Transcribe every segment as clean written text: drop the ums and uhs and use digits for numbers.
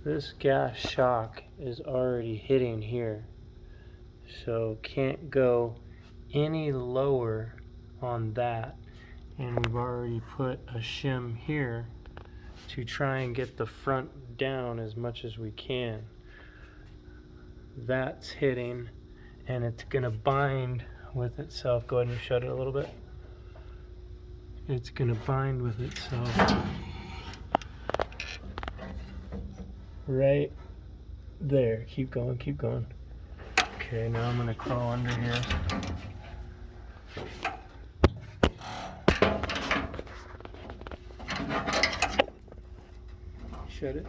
This gas shock is already hitting here, so can't go any lower on that. And we've already put a shim here to try and get the front down as much as we can. That's hitting, and it's gonna bind with itself. Go ahead and shut it a little bit. It's gonna bind with itself right there. Keep going, keep going. Okay, now I'm gonna crawl under here. Shut it.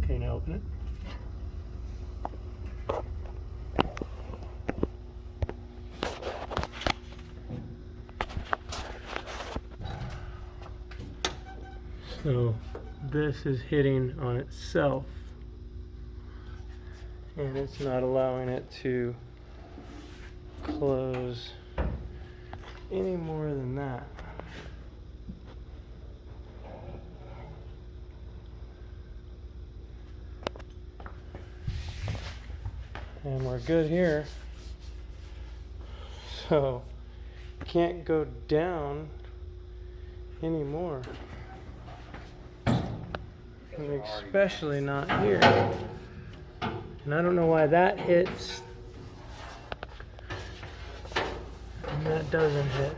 Okay, now open it. So this is hitting on itself, and it's not allowing it to close any more than that. And we're good here. So can't go down anymore. And especially not here. And I don't know why that hits and that doesn't hit.